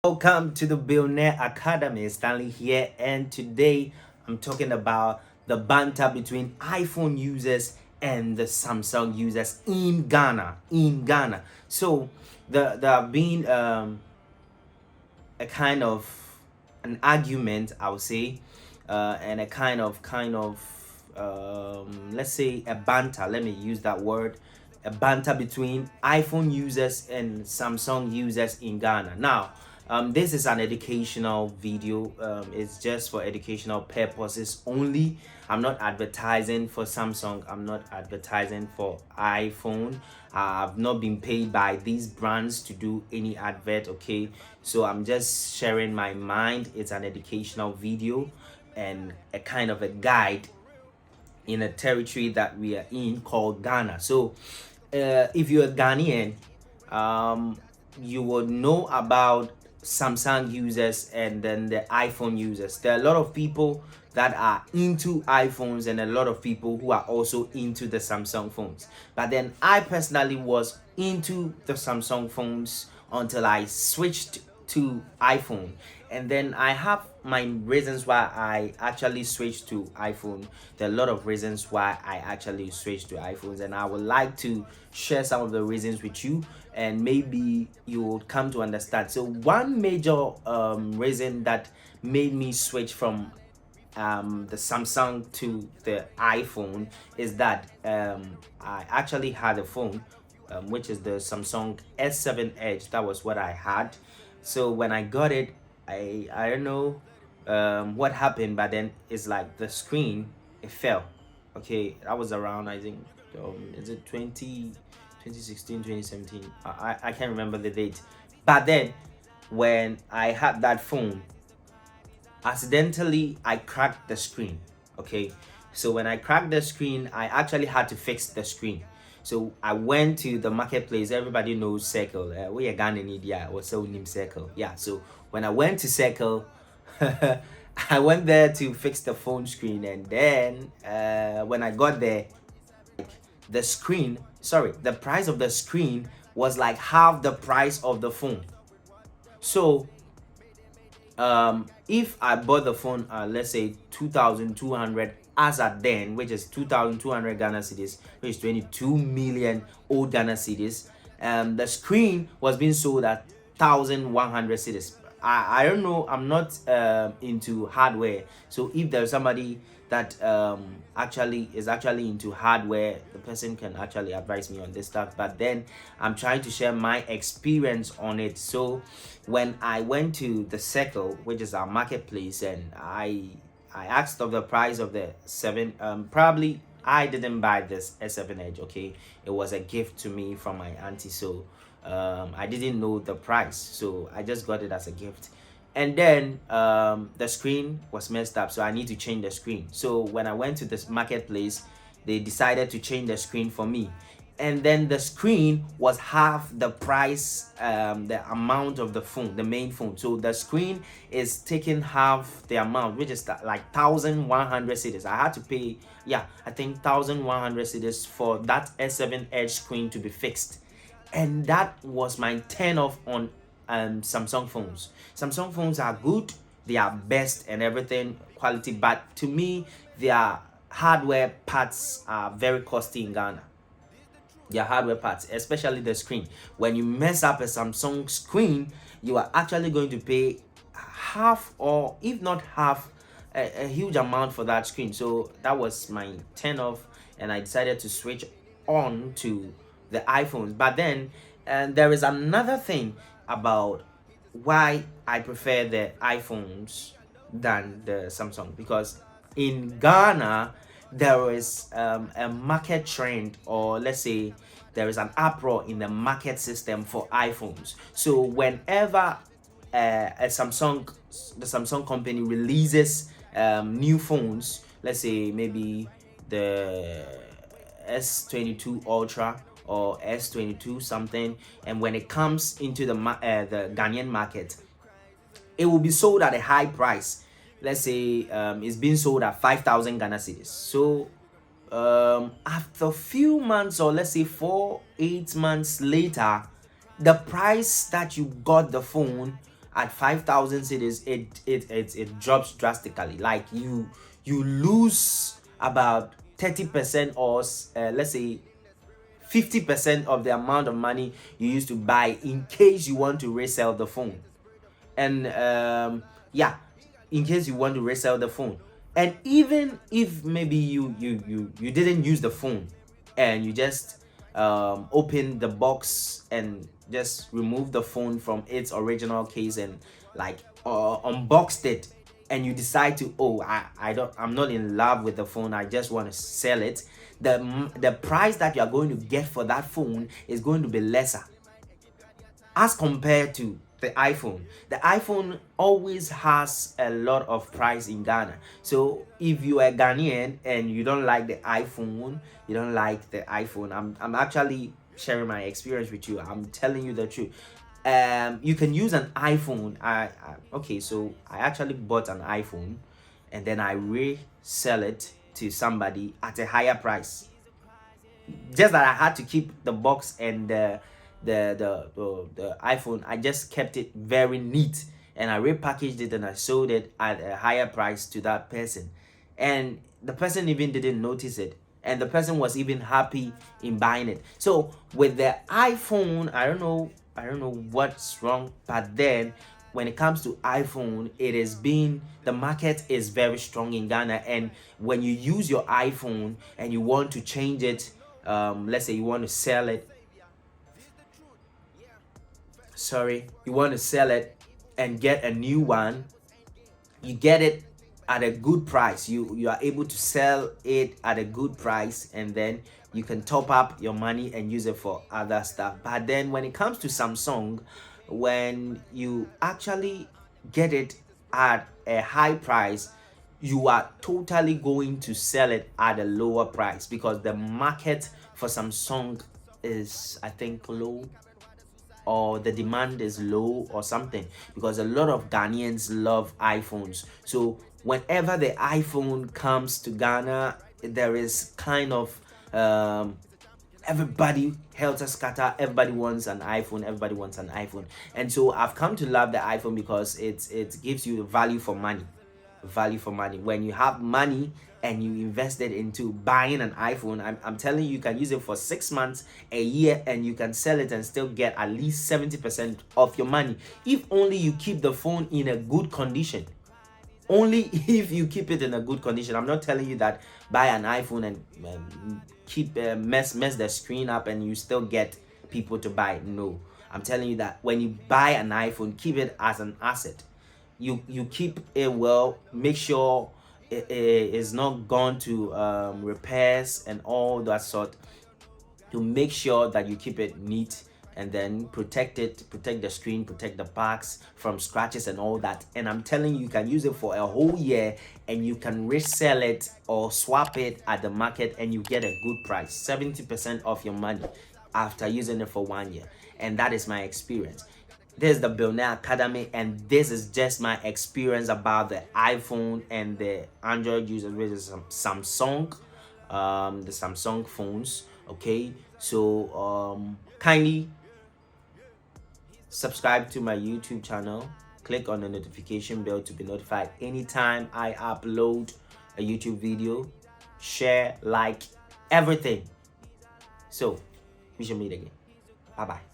Welcome to the Bilneur Academy. Stanley here, and today I'm talking about the banter between iPhone users and the Samsung users in Ghana. So there have been a kind of an argument, I would say, and a let's say a banter. Let me use that word. A banter between iPhone users and Samsung users in Ghana. Now, this is an educational video. It's just for educational purposes only. I'm not advertising for Samsung. I'm not advertising for iPhone. I've not been paid by these brands to do any advert. Okay, so I'm just sharing my mind. It's an educational video and a kind of a guide in a territory that we are in called Ghana. So, if you're a Ghanaian, you would know about Samsung users and then the iPhone users. There are a lot of people that are into iPhones and a lot of people who are also into the Samsung phones. But then I personally was into the Samsung phones until I switched to iPhone, and then I have my reasons why I actually switched to iPhone. There are a lot of reasons why I actually switched to iPhones, and I would like to share some of the reasons with you, and maybe you will come to understand. So one major reason that made me switch from the Samsung to the iPhone is that I actually had a phone, which is the Samsung S7 Edge. That was what I had. So when I got it, I don't know what happened, but then it's like the screen, it fell. Okay, that was around, I think, is it 2016, 2017? I can't remember the date. But then when I had that phone, accidentally I cracked the screen. Okay, so when I cracked the screen, I actually had to fix the screen. So I went to the marketplace. Everybody knows Circle. We are Ghana in India or so named Circle. Yeah, so when I went to Circle, I went there to fix the phone screen, and then when I got there, the screen, sorry, the price of the screen was like half the price of the phone. So if I bought the phone let's say 2,200 as at then, which is 2,200 Ghana cedis, which is 22 million old Ghana cedis, the screen was being sold at 1,100 cedis. I don't know, I'm not into hardware, so if there's somebody that actually is actually into hardware, the person can actually advise me on this stuff. But then I'm trying to share my experience on it. So when I went to the Circle, which is our marketplace, and I asked of the price of the seven, probably I didn't buy this S7 Edge. Okay, it was a gift to me from my auntie, so I didn't know the price, so I just got it as a gift. And then the screen was messed up, so I need to change the screen. So when I went to this marketplace, they decided to change the screen for me, and then the screen was half the price, the amount of the phone, the main phone. So the screen is taking half the amount, which is like 1,100 cedis. I had to pay, yeah, I think 1,100 cedis for that S7 Edge screen to be fixed. And that was my turn off on Samsung phones. Samsung phones are good, they are best and everything quality, but to me their hardware parts are very costly in Ghana. Their hardware parts, especially the screen. When you mess up a Samsung screen, you are actually going to pay half, or if not half, a huge amount for that screen. So that was my turn off, and I decided to switch on to the iPhones. But then there is another thing about why I prefer the iPhones than the Samsung, because in Ghana there is a market trend, or let's say there is an uproar in the market system for iPhones. So whenever the Samsung company releases new phones, let's say maybe the S22 Ultra or S22 something, and when it comes into the Ghanaian market, it will be sold at a high price. Let's say it's being sold at 5,000 Ghana cedis. So after a few months, or let's say 4-8 months later, the price that you got the phone at 5,000 cedis, it drops drastically. Like you lose about 30%, or let's say 50% of the amount of money you used to buy, in case you want to resell the phone. And yeah, in case you want to resell the phone. And even if maybe you didn't use the phone, and you just open the box and just remove the phone from its original case, and like unboxed it, and you decide to, oh, I'm not in love with the phone, I just want to sell it, the price that you are going to get for that phone is going to be lesser as compared to the iPhone. The iPhone always has a lot of price in Ghana. So if you are Ghanaian and you don't like the iPhone, I'm actually sharing my experience with you. I'm telling you the truth. You can use an iPhone. Okay, so I actually bought an iPhone, and then I resell it to somebody at a higher price. Just that I had to keep the box and the iPhone. I just kept it very neat, and I repackaged it and I sold it at a higher price to that person, and the person even didn't notice it, and the person was even happy in buying it. So with the iPhone, I don't know what's wrong, but then when it comes to iPhone, the market is very strong in Ghana. And when you use your iPhone and you want to change it, let's say you want to sell it, and get a new one, you get it at a good price. You are able to sell it at a good price, and then you can top up your money and use it for other stuff. But then when it comes to Samsung, when you actually get it at a high price, you are totally going to sell it at a lower price, because the market for Samsung is, I think, low, or the demand is low or something, because a lot of Ghanaians love iPhones. So whenever the iPhone comes to Ghana, there is kind of everybody helter scatter, everybody wants an iPhone. And so I've come to love the iPhone because it gives you value for money. When you have money and you invest it into buying an iPhone, I'm telling you, you can use it for 6 months, a year, and you can sell it and still get at least 70% of your money, if only you keep the phone in a good condition. Only if you keep it in a good condition. I'm not telling you that buy an iPhone and keep mess the screen up and you still get people to buy it. No, I'm telling you that when you buy an iPhone, keep it as an asset. You keep it well, make sure it is not gone to repairs and all that sort, to make sure that you keep it neat, and then protect the screen, protect the backs from scratches and all that. And I'm telling you, you can use it for a whole year, and you can resell it or swap it at the market, and you get a good price, 70% of your money after using it for 1 year. And that is my experience. This is the Bilneur Academy, and this is just my experience about the iPhone and the Android users, which is Samsung, the Samsung phones. Okay, so kindly subscribe to my YouTube channel, click on the notification bell to be notified anytime I upload a YouTube video, share, like, everything. So we shall meet again. Bye bye.